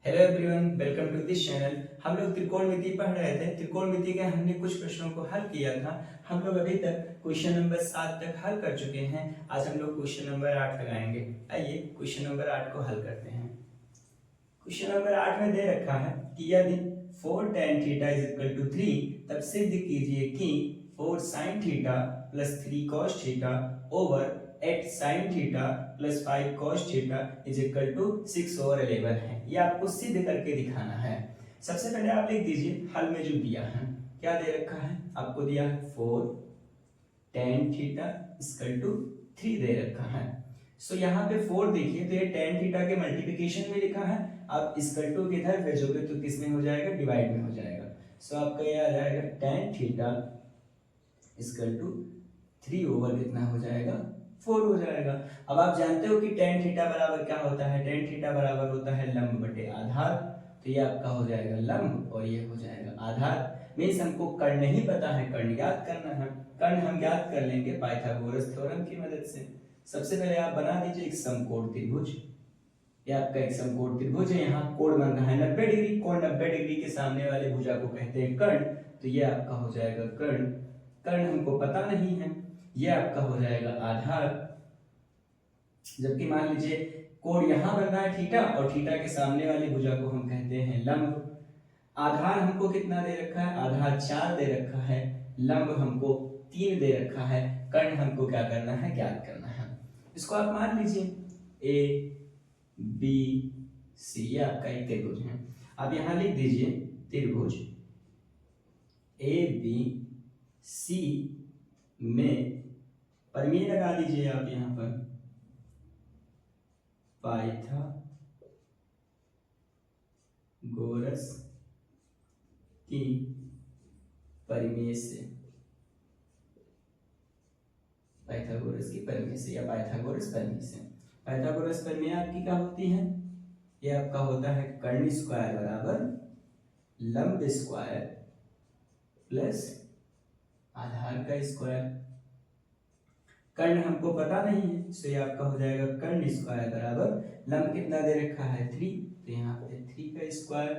Hello everyone, welcome to this channel. हम लोग त्रिकोणमिति पढ़ रहे थे। त्रिकोणमिति के हमने कुछ प्रश्नों को हल किया था। हम लोग अभी तक क्वेश्चन नंबर 7 तक हल कर चुके हैं। आज हम लोग क्वेश्चन नंबर 8 लगाएंगे। आइए क्वेश्चन नंबर 8 को हल करते हैं। क्वेश्चन नंबर 8 में दे रखा है कि यदि 4 tan theta is equal to 3, तब सिद्ध कीजिए कि 4 sin theta plus 3 cos theta over 8 sin theta plus 5 cos theta is equal to 6 over 11 है। ये आपको सिद्ध करके दिखाना है। सबसे पहले आप लिख दीजिए हल में जो दिया है। क्या दे रखा है? आपको दिया है 4 tan थीटा इक्वल टू 3 दे रखा है। सो यहाँ पे 4 देखिए तो ये tan थीटा के मल्टीप्लिकेशन में लिखा है। आप इक्वल टू किधर भेजोगे तो किस में हो जाएगा? डिवाइड में हो जाएगा। सो आपका ये आ जाएगा tan theta equal to 3 over कितना हो जाएगा? 4 हो जाएगा। अब आप जानते हो कि tan थीटा बराबर क्या होता है? tan थीटा बराबर होता है लंब बटे आधार। तो ये आपका हो जाएगा लंब और ये हो जाएगा आधार। मीन्स हमको कर्ण नहीं पता है, कर्ण ज्ञात करना है। कर्ण हम ज्ञात कर लेंगे पाइथागोरस थ्योरम की मदद से। सबसे पहले आप बना दीजिए एक समकोण त्रिभुज। ये आपका एक समकोण त्रिभुज है। यहाँ कोण बन रहा है 90 डिग्री। कोण 90 डिग्री के सामने वाले भुजा को कहते हैं कर्ण। तो ये आपका हो जाएगा कर्ण। कर्ण हमको पता नहीं है। ये आपका हो जाएगा आधार। जबकि मान लीजिए कोण यहां बन रहा है थीटा और थीटा के सामने वाली भुजा को हम कहते हैं लंब। आधार हमको कितना दे रखा है? आधार 4 दे रखा है। लंब हमको 3 दे रखा है। कर्ण हमको क्या करना है? ज्ञात करना है। इसको आप मान लीजिए ए बी सी, ये आपका एक त्रिभुज है। अब यहां लिख दीजिए त्रिभुज ए बी सी में परिमेय लगा दीजिए आप यहां पर पाइथागोरस की परिमेय से, पाइथागोरस की परिमेय से या पाइथागोरस परिमेय से। पाइथागोरस परिमेय आपकी क्या होती है? ये आपका होता है कर्ण स्क्वायर बराबर लंब स्क्वायर प्लस आधार का स्क्वायर। कर्ण हमको पता नहीं है, सो ये आपका हो जाएगा कर्ण स्क्वायर बराबर लंब कितना दे रखा है 3, तो यहाँ पे 3 का स्क्वायर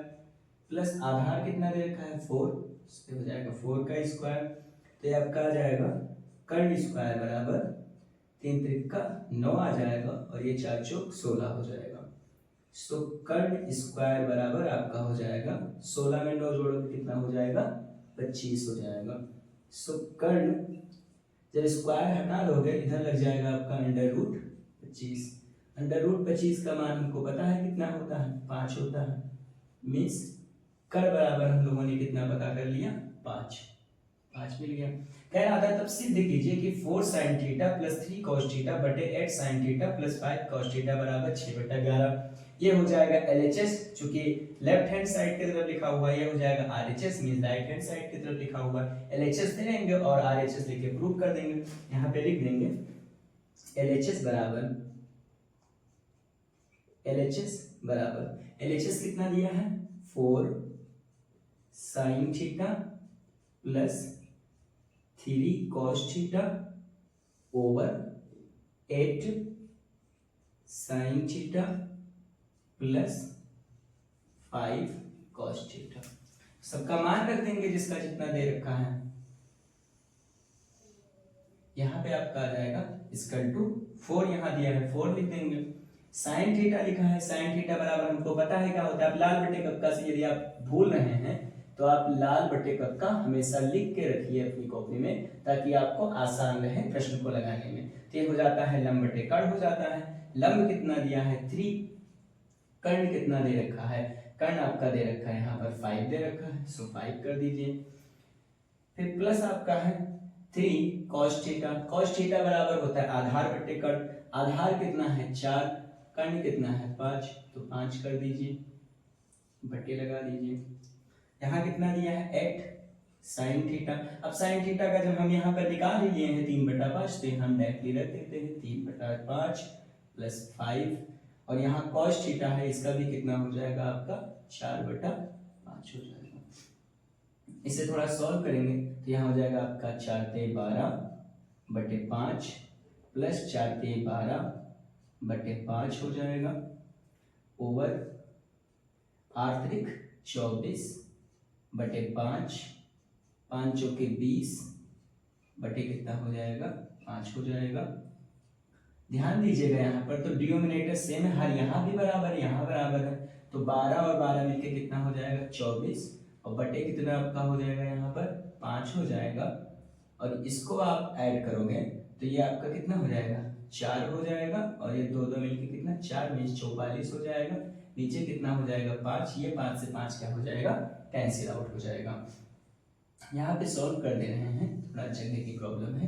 प्लस आधार कितना दे रखा है 4, इससे हो जाएगा 4 का स्क्वायर। तो ये आपका आ जाएगा कर्ण स्क्वायर बराबर 3 त्रिका 9 आ जाएगा और ये 4 चौक 16 हो जाएगा। सो कर्ण स्क्वायर बराबर आपका हो जाएगा 16 में 9 जोड़ोगे कितना हो जाएगा? 25 हो जाएगा। सो कर्ण जब स्क्वायर हटा दोगे इधर लग जाएगा आपका अंडर रूट 25। अंडर रूट 25 का मान हमको पता है कितना होता है? 5 होता है। मीन्स कर बराबर हम लोगों ने कितना पता कर लिया? 5 मिल गया। कह रहा था तब सिद्ध कीजिए कि 4 sin theta plus 3 cos theta बटे 8 sin theta plus 5 cos theta बराबर 6/11। ये हो जाएगा LHS, चूंकि लेफ्ट हैंड साइड की तरफ लिखा हुआ है। ये हो जाएगा RHS, means right hand side की तरफ लिखा हुआ है। LHS ले लेंगे और RHS लेके प्रूव कर देंगे। यहाँ पे लिख देंगे LHS बराबर LHS कितना दिया है? 4 sin theta plus 3 cos theta over 8 sin theta plus 5 cos theta. सबका मान रख देंगे जिसका जितना दे रखा है। यहाँ पे आपका आ जाएगा इक्वल टू 4, यहाँ दिया है 4 लिख देंगे। sin थीटा लिखा है, sin थीटा बराबर हमको पता है क्या होता है। आप लाल बटे कक्का से यदि आप भूल रहे हैं तो आप लाल बटे कक्का हमेशा लिख के रखिए अपनी कॉपी में, ताकि आपको आसान रहे प्रश्न को लगाने में। तो ये हो जाता है लंब बटे कर्ण हो जाता है। लंब कितना दिया है? 3। कर्ण कितना दे रखा है? कर्ण आपका दे रखा है यहाँ पर 5 दे रखा है, सो 5 कर दीजिए। फिर प्लस आपका है 3 cos थीटा। cos थीटा बराबर होता है आधार बटे कर्ण। आधार कितना है? 4। कर्ण कितना है? 5, तो 5 कर दीजिए, बटे लगा दीजिए। यहाँ कितना दिया है? 8 sin थीटा। अब sin थीटा का जब हम यहाँ पर निकाल ही लिए हैं 3/5, तो हम डायरेक्टली रख देते हैं 3/5 प्लस 5, और यहाँ cos थीटा है, इसका भी कितना हो जाएगा आपका? 4/5 हो जाएगा। इसे थोड़ा सॉल्व करेंगे तो यहाँ हो जाएगा आपका 4 ते 12 बटे 5 प्लस 4 ते 12 बटे 5 हो जाएगा ओवर 8 त्रिक 24 बटे 5, 5 चौके 20 बटे कितना हो जाएगा 5 हो जाएगा। ध्यान दीजिएगा यहाँ पर तो डिनोमिनेटर सेम है, हर यहाँ भी बराबर यहाँ बराबर है, तो 12 और 12 मिलके कितना हो जाएगा 24 और बटे कितना आपका हो जाएगा यहाँ पर 5 हो जाएगा। और इसको आप ऐड करोगे तो ये आपका कितना हो जाएगा 4 हो जाएगा और ये दो दो मिलके कितना 4 में 44 हो जाएगा। नीचे कितना हो जाएगा 5, ये 5 से 5 क्या हो जाएगा कैंसिल आउट हो जाएगा। यहाँ पे सॉल्व कर दे रहे हैं, थोड़ा जगह की प्रॉब्लम है,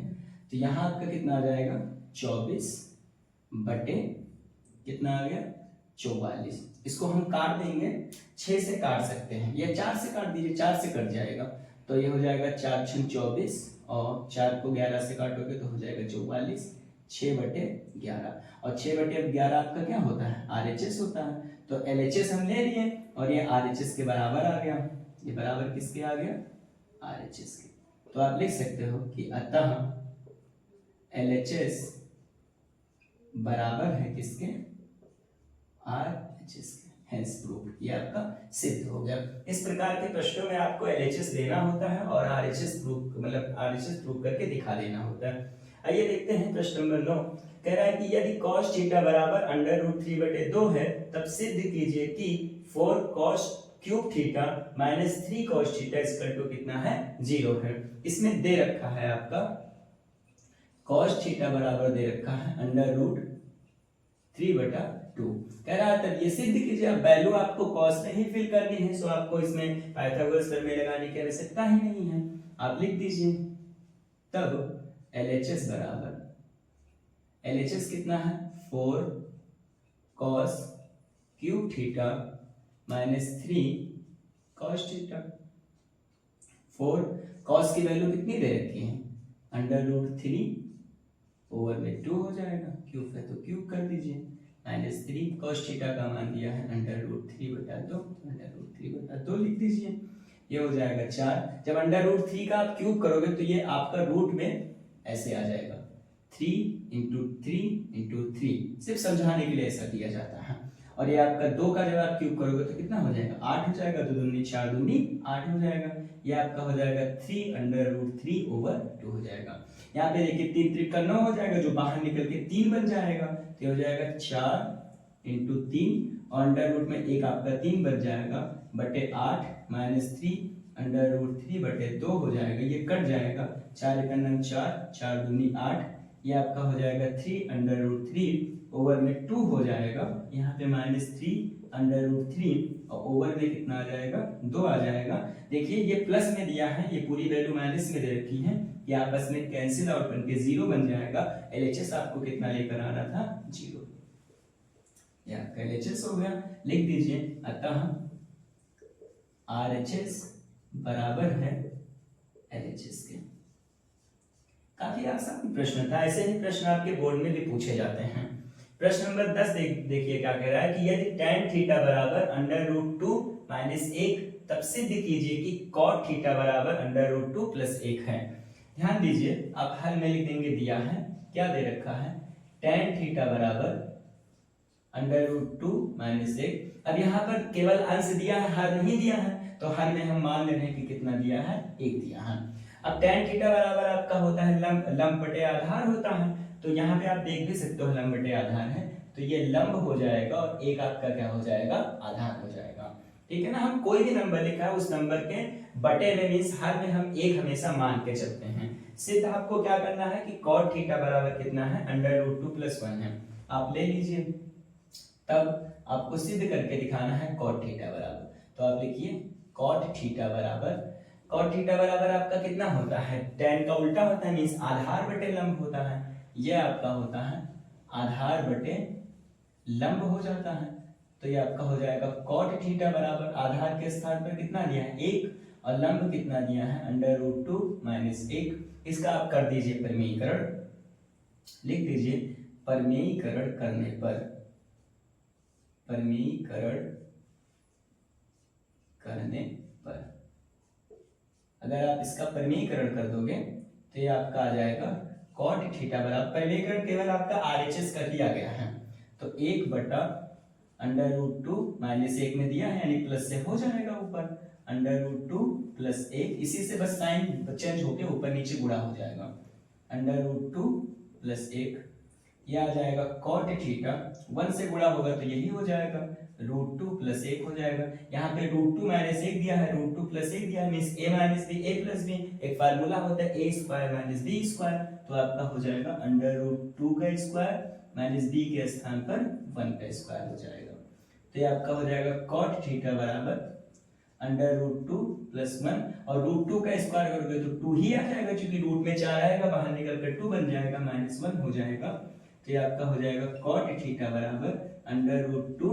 तो यहाँ आपका कितना आ जाएगा 24 बटे कितना आ गया 44। इसको हम काट देंगे, 6 से काट सकते हैं या 4 से काट दीजिए, 4 से कट जाएगा तो ये हो जाएगा 4 छन 24 और 4 को 11 से काटोगे तो हो जाएगा 44, 6 बटे 11 और 6 बटे 11 आपका क्या होता है RHS होता है। तो LHS हम ले लिए और ये RHS के बराबर आ गया, ये बराबर किसके आ गया RHS के। तो आप लिख सकते हो कि अतः LHS बराबर है किसके RHS के, हेंस प्रूफ, ये आपका सिद्ध हो गया। इस प्रकार के प्रश्नों में आपको LHS देना होता है और RHS प्रूफ मतलब RHS प्रूफ करके दिखा देना होता है। आइए देखते हैं प्रश्न नंबर 9, कह रहा है कि यदि cos थीटा बराबर √3 बटे 2 है तब सिद्ध कीजिए कि 4 cos cube theta minus 3 cos theta equal to कितना है 0 है। इसमें दे रखा है आपका cos थीटा बराबर दे रखा है √3 बटा 2। कह रहा है तब ये सिद्ध कीजिए। अब वैल्यू आपको cos में ही फिल करनी है, सो आपको इसमें पाइथागोरस प्रमेय लगाने की आवश्यकता ही नहीं है, आप लिख दीजिए। तब LHS बराबर, LHS कितना है 4 cos cube theta minus 3 cos theta. 4 cos की वैल्यू कितनी दे रखी है √3 ओवर में 2 हो जाएगा, क्यूब है तो क्यूब कर दीजिए, माइनस 3 cos थीटा का मान दिया है √3 बटा 2, √3 बटा 2 लिख दीजिए, ये हो जाएगा 4। जब √3 का आप क्यूब करोगे तो ये आपका रूट में ऐसे आ जाएगा 3 × 3 × 3, सिर्फ समझाने के लिए ऐसा दिया जाता है। और ये आपका 2 का जब आप क्यूब करोगे तो कितना हो जाएगा 8 हो जाएगा, 2 दूनी 4 दूनी 8 हो जाएगा, ये आपका हो जाएगा 3 √3 ओवर 2 हो जाएगा। यहाँ पे देखिए 3 त्रिक का 9 हो जाएगा, जो बाहर निकल के 3 बन जाएगा, तो हो जाएगा 4 × 3 और अंडर रूट में एक आपका 3 बच जाएगा बटे 8 माइनस 3 √3 बटे 2 हो जाएगा, ये कट जाएगा, 4 × 9 4, 4 दूनी 8, ये आपका हो जाएगा 3 √3 ओवर में 2 हो जाएगा, यहाँ पे -3 √3 और ओवर में कितना आ जाएगा 2 आ जाएगा। देखिए ये प्लस में दिया है, ये पूरी वैल्यू माइनस में दे रखी है, ये आपस में कैंसिल आउट करके 0 बन जाएगा। LHS आपको कितना लेकर आना था 0, या LHS हो गया, लिख दीजिए अतः RHS बराबर है LHS के। काफी आसान प्रश्न था, ऐसे ही प्रश्न आपके बोर्ड में भी पूछे जाते हैं। प्रश्न नंबर 10 देखिए क्या कह रहा है कि यदि tan थीटा बराबर √2 माइनस 1 तब सिद्ध कीजिए कि cot थीटा बराबर √2 प्लस 1 है। ध्यान दीजिए, आप हल में लिख देंगे, दिया है क्या दे रखा है tan थीटा बराबर √2 माइनस 1। अब यहाँ पर केवल अंश दिया है, हर नहीं दिया है, तो हर में हम मान ले रहे हैं कि कितना दिया है 1 दिया है। अब tan थीटा बराबर आपका होता है लंब बटे आधार होता है, तो यहाँ पे आप देख भी सकते हो लंब बटे आधार है, तो ये लंब हो जाएगा और एक आपका क्या हो जाएगा आधार हो जाएगा। ठीक है ना, हम कोई भी नंबर लिखा है उस नंबर के बटे में मींस हर में हम एक हमेशा मान के चलते हैं। सिद्ध आपको क्या करना है कि cot थीटा बराबर कितना है √2 प्लस 1 है, आप ले लीजिए, तब आपको सिद्ध करके दिखाना है cot थीटा बराबर, तो आप लिखिए cot थीटा बराबर आपका कितना होता है tan का उल्टा होता है मींस आधार बटे लंब होता है, ये आपका होता है आधार बटे लंब हो जाता है, तो ये आपका हो जाएगा cot थीटा बराबर आधार के स्थान पर कितना दिया है 1 और लंब कितना दिया है √2 माइनस 1। इसका आप कर दीजिए परिमेयीकरण, लिख दीजिए परिमेयीकरण करने पर अगर आप इसका परिमेयीकरण कर दोगे तो ये आपका आ जाएगा cot थीटा बराबर, परिमेयीकरण केवल आपका RHS का दिया गया है, तो 1 बटा √2 -1 में दिया है यानी प्लस से हो जाएगा ऊपर, √2 + 1, इसी से बस साइन चेंज होके ऊपर नीचे गुणा हो जाएगा, √2 + 1, ये आ जाएगा cot थीटा, 1 से गुणा होगा तो यही हो जाएगा, √2 + 1 हो जाएगा। यहाँ पे √2 - 1 दिया है, √2 + 1 दिया है, means a - b a + b, एक फार्मूला होता है a² - b², तो आपका हो जाएगा √2 का स्क्वायर - b के स्थान पर 1 का स्क्वायर हो जाएगा। तो ये आपका हो जाएगा cot थीटा बराबर √2 + 1, और √2 का स्क्वायर करोगे तो 2 ही आ जाएगा, क्योंकि रूट में 4 आएगा, बाहर निकल कर 2 बन जाएगा, -1 हो जाएगा। तो ये आपका हो जाएगा cot थीटा बराबर √2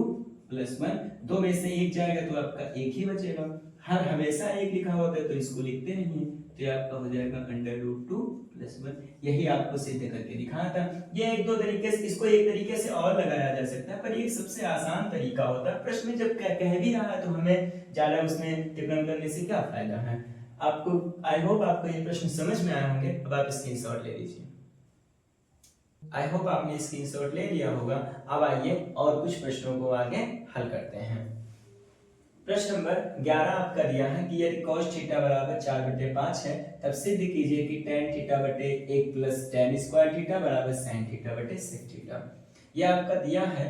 + 1, 2 में से 1 जाएगा तो आपका 1 ही बचेगा, हर हमेशा 1 लिखा होता है तो इसको लिखते नहीं है, तो ये आपका हो जाएगा √2 + 1। यही आपको सिद्ध करके दिखाना था। ये एक दो तरीके से, इसको एक तरीके से और लगाया जा सकता है, पर ये सबसे आसान तरीका होता है। प्रश्न में जब कह भी रहा है तो हमें ज्यादा उसमें टिप्पणी करने से क्या फायदा है। आपको आई होप आपको ये प्रश्न समझ में आए होंगे। अब आप स्क्रीनशॉट ले लीजिए। आई होप आपने स्क्रीनशॉट ले लिया होगा। अब आइए और कुछ प्रश्नों को आगे हल करते हैं। प्रश्न नंबर 11 आपका दिया है कि यदि cos थीटा बराबर 4/5 है, तब सिद्ध कीजिए कि tan थीटा बटे 1 + tan स्क्वायर थीटा बराबर sin थीटा बटे sec थीटा। यह आपका दिया है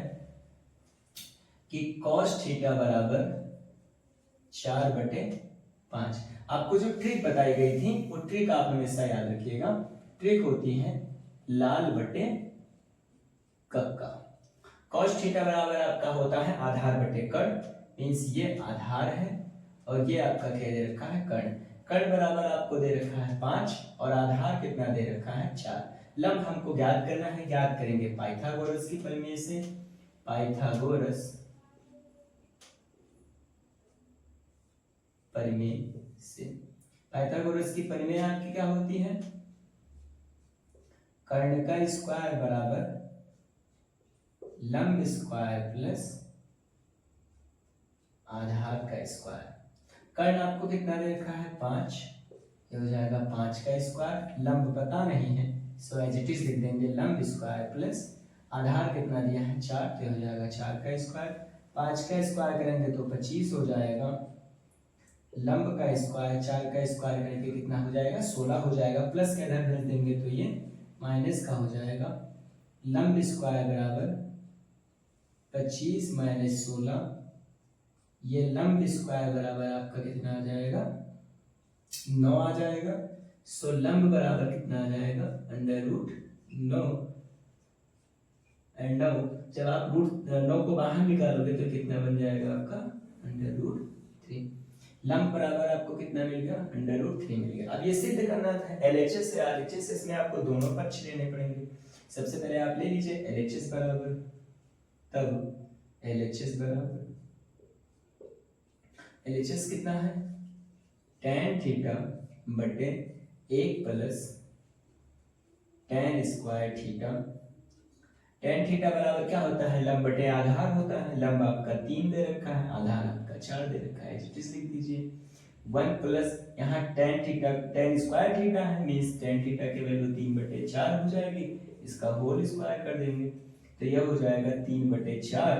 कि cos थीटा बराबर 4/5। आपको जो ट्रिक बताई गई थी वो ट्रिक आप हमेशा याद रखिएगा। ट्रिक होती है लाल बटे कक्का। cos थीटा बराबर आपका होता है आधार बटे कर्ण, मींस ये आधार है और ये आपका क्या दे रखा है कर्ण। कर्ण बराबर आपको दे रखा है 5 और आधार कितना दे रखा है 4। लंब हमको ज्ञात करना है, ज्ञात करेंगे पाइथागोरस की प्रमेय से। पाइथागोरस प्रमेय से, पाइथागोरस की प्रमेय आपकी क्या होती है, कर्ण का स्क्वायर बराबर लंब स्क्वायर प्लस आधार का स्क्वायर। कर्ण आपको कितना दे रखा है 5, ये हो जाएगा 5 का स्क्वायर, लंब पता नहीं है सो एज इट इज लिख देंगे लंब स्क्वायर प्लस आधार कितना दिया है 4, तो हो जाएगा 4 का स्क्वायर। 5 का स्क्वायर करेंगे तो 25 हो जाएगा, लंब का स्क्वायर 4 का स्क्वायर करके कितना हो जाएगा 16 हो जाएगा, प्लस के इधर भेज देंगे तो ये माइनस का हो जाएगा। लंब स्क्वायर बराबर 25 - 16, ये लंब स्क्वायर बराबर आपका कितना आ जाएगा 9 आ जाएगा। सो लंब बराबर कितना आ जाएगा √9, एंड 9 जब आप √9 को बाहर निकालोगे तो कितना बन जाएगा आपका √3। लंब बराबर आपको कितना मिल गया √3 मिल गया। अब ये सिद्ध करना था LHS से RHS, इसमें आपको दोनों पक्ष लेने पड़ेंगे। सबसे पहले आप ले लीजिए LHS बराबर, तब LHS बराबर LHS कितना है tan थीटा बटे 1 + tan square theta. tan theta बराबर क्या होता है लंब बटे आधार होता है, लंब आपका 3 दे रखा है, आधार आपका 4 दे रखा है, जिस लिख दीजिए 1 प्लस यहाँ tan theta tan square theta है, मींस tan थीटा की वैल्यू 3/4 हो जाएगी, इसका होल स्क्वायर कर देंगे तो यह हो जाएगा 3/4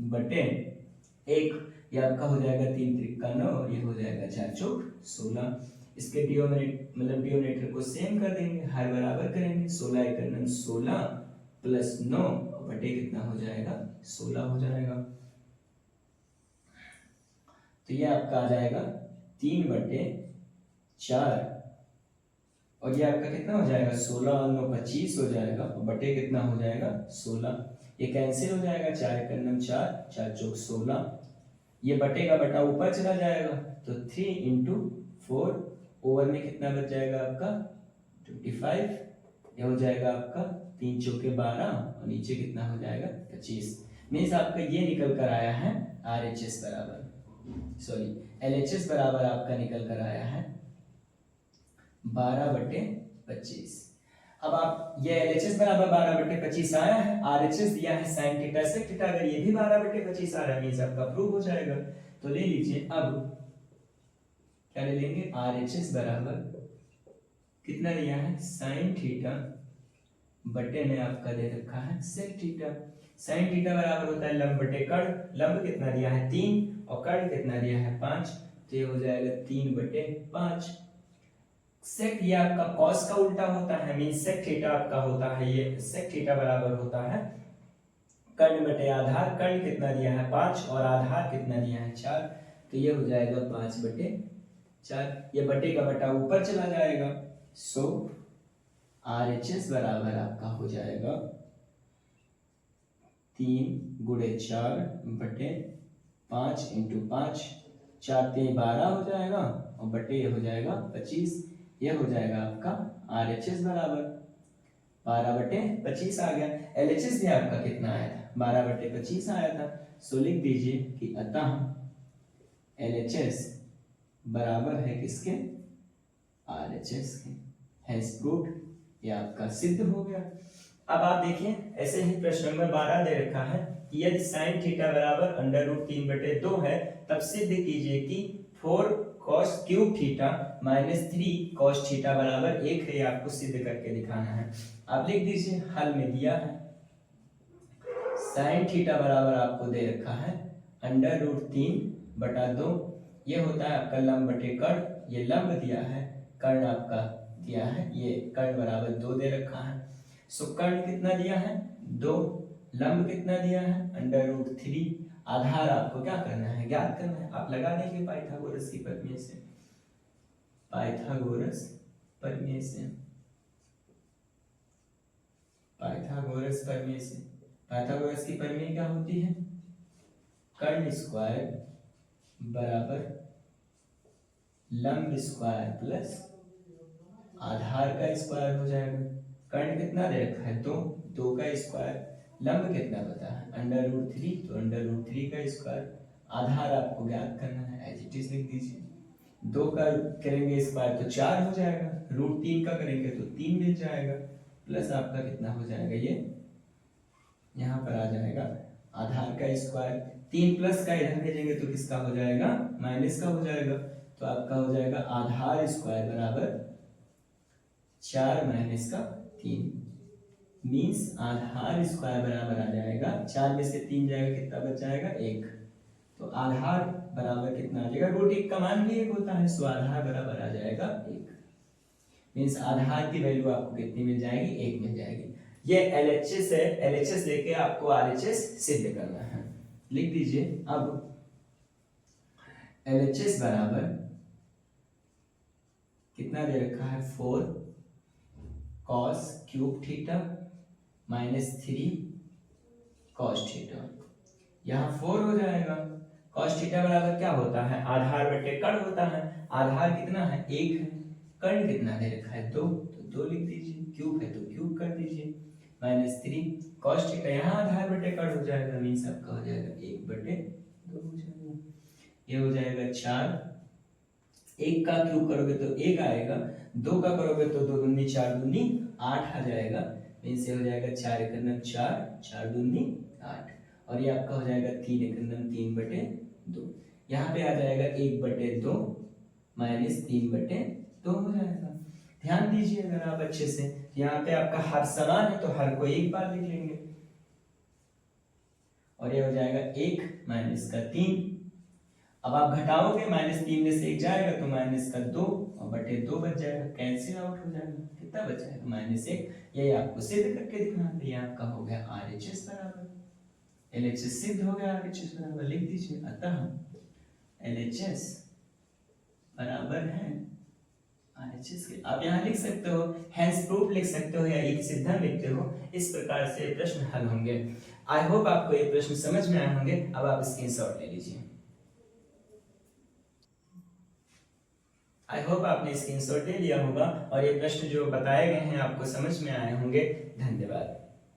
बटे 1, ये आपका हो जाएगा 3 × 9 और ये हो जाएगा 4 × 4 16। इसके डिनोमिनेटर को सेम कर देंगे, हर बराबर करेंगे, 16 × 9 16 प्लस 9 बटे कितना हो जाएगा 16 हो जाएगा। तो ये आपका आ जाएगा 3/4 और ये आपका कितना हो जाएगा 16 और 9 25 हो जाएगा और बटे कितना हो जाएगा 16, ये कैंसिल हो जाएगा, 4 × 9 4 4 × 4 16, ये बटे का बटा ऊपर चला जाएगा तो 3 × 4 ओवर में कितना बच जाएगा आपका 25, ये हो जाएगा आपका 3 × 4 12 और नीचे कितना हो जाएगा 25। मीन्स आपका ये निकल कर आया है RHS बराबर LHS बराबर आपका निकल कर आया है 12/25। अब आप ये LHS बराबर 12/25 आया है, RHS दिया है sin थीटा sec थीटा, अगर ये भी 12/25 आ रहा है मींस आपका प्रूव हो जाएगा। तो ले लीजिए, अब क्या ले लेंगे RHS बराबर कितना दिया है sin थीटा बटे में आपका दे रखा है sec थीटा। साइन थीटा बराबर होता है लंब बटे कर्ण, लंब कितना दिया है 3 और कर्ण कितना दिया है 5, तो ये हो जाएगा 3/5। सेक ये आपका कॉस का उल्टा होता है, मीन सेक थीटा आपका होता है, ये सेक थीटा बराबर होता है कर्ण बटे आधार। कर्ण कितना दिया है 5 और आधार कितना दिया है 4, तो ये हो जाएगा 5/4। ये बटे का बटा ऊपर चला जाएगा, सो RHS बराबर आपका हो जाएगा 3×4/5 × 5, 4×3=12 हो जाएगा और बटे ये हो जाएगा 25। ये हो जाएगा आपका RHS बराबर 12/25 आ गया। LHS भी आपका कितना आया था 12/25 आया था, सो लिख दीजिए कि अतः LHS बराबर है किसके RHS के। हैज प्रूव्ड, ये आपका सिद्ध हो गया। अब आप देखिए ऐसे ही प्रश्न नंबर 12 दे रखा है कि यदि sin थीटा बराबर √3/2 है तब सिद्ध कीजिए कि 4 cos cube theta -3 cos theta बराबर 1 है। आपको सिद्ध करके दिखाना है। आप लिख दीजिए, हल में दिया है sin थीटा बराबर आपको दे रखा है √3/2, ये होता है आपका लंब बटे कर्ण, ये लंब दिया है, कर्ण आपका दिया है, ये कर्ण बराबर 2 दे रखा है। सो कर्ण कितना दिया है 2, लंब कितना दिया है √3, आधार आपको क्या करना है ज्ञात करना है। आप लगा देंगे पाइथागोरस की प्रमेय से, पाइथागोरस प्रमेय से, पाइथागोरस प्रमेय से। पाइथागोरस की प्रमेय क्या होती है, कर्ण स्क्वायर बराबर लंब स्क्वायर प्लस आधार का स्क्वायर हो जाएगा। कर्ण कितना दे रखा है 2, 2 का स्क्वायर, लंब कितना पता है √3, तो √3 का स्क्वायर, आधार आपको ज्ञात करना है, एज इट इज लिख दीजिए। 2 का करेंगे स्क्वायर तो 4 हो जाएगा, √3 का करेंगे तो 3 मिल जाएगा, प्लस आपका कितना हो जाएगा, ये यहाँ पर आ जाएगा आधार का स्क्वायर। 3 प्लस का इधर भेजेंगे तो किसका हो जाएगा माइनस का हो जाएगा, तो आपका हो जाएगा आधार स्क्वायर बराबर 4 - 3, मीन्स आधार स्क्वायर बराबर आ जाएगा 4 में से 3 जाएगा, कितना बच जाएगा 1, तो आधार बराबर कितना आ जाएगा, √1 का मान भी 1 होता है, सो आधार बराबर आ जाएगा 1, मीन्स आधार की वैल्यू आपको कितनी मिल जाएगी 1 मिल जाएगी। ये LHS है, LHS लेके आपको RHS सिद्ध करना है। लिख दीजिए अब LHS बराबर कितना दे रखा है 4 cos cube theta -3 cos theta, यहाँ 4 हो जाएगा। cos थीटा बराबर क्या होता है आधार बटे कर्ण होता है, आधार कितना है 1 है, कर्ण कितना दे रखा है 2, तो 2 लिख दीजिए, क्यूब है तो क्यूब कर दीजिए, -3 cos थीटा, यहाँ आधार बटे कर्ण हो जाएगा, मीन्स आपका हो जाएगा 1/2 हो जाएगा। ये हो जाएगा 4, 1 का क्यूब करोगे तो 1 आएगा, 2 का करोगे तो 2 दूनी 4 दूनी 8 आ जाएगा, मीन्स ये हो जाएगा 4 × 9 4, 4 दूनी 8, और ये आपका हो जाएगा 3 × 9 3/2, यहाँ पे आ जाएगा 1/2 -3/2 हो जाएगा। ध्यान दीजिए अगर आप अच्छे से, यहाँ पे आपका हर समान है तो हर को एक बार लिख लेंगे, और ये हो जाएगा 1 - 3। अब आप घटाओगे -3 में से 1 जाएगा तो -2 और बटे 2 बच जाएगा, कैंसिल आउट हो जाएगा, कितना बच जाएगा -1। यही आपको सिद्ध करके दिखाना है। ये आपका हो गया RHS बराबर, LHS सिद्ध हो गया RHS बराबर। लिख दीजिए अतः LHS बराबर है RHS के। आप यहाँ लिख सकते हो हैंस प्रूफ लिख सकते हो या एक सिद्धांत लिखते हो, इस प्रकार से प्रश्न हल होंगे। आई होप आपको ये प्रश्न समझ में आए होंगे। अब आप स्क्रीनशॉट ले लीजिए। आई होप आपने स्क्रीनशॉट ले लिया होगा और ये प्रश्न जो बताए गए हैं आपको समझ में आए होंगे। धन्यवाद।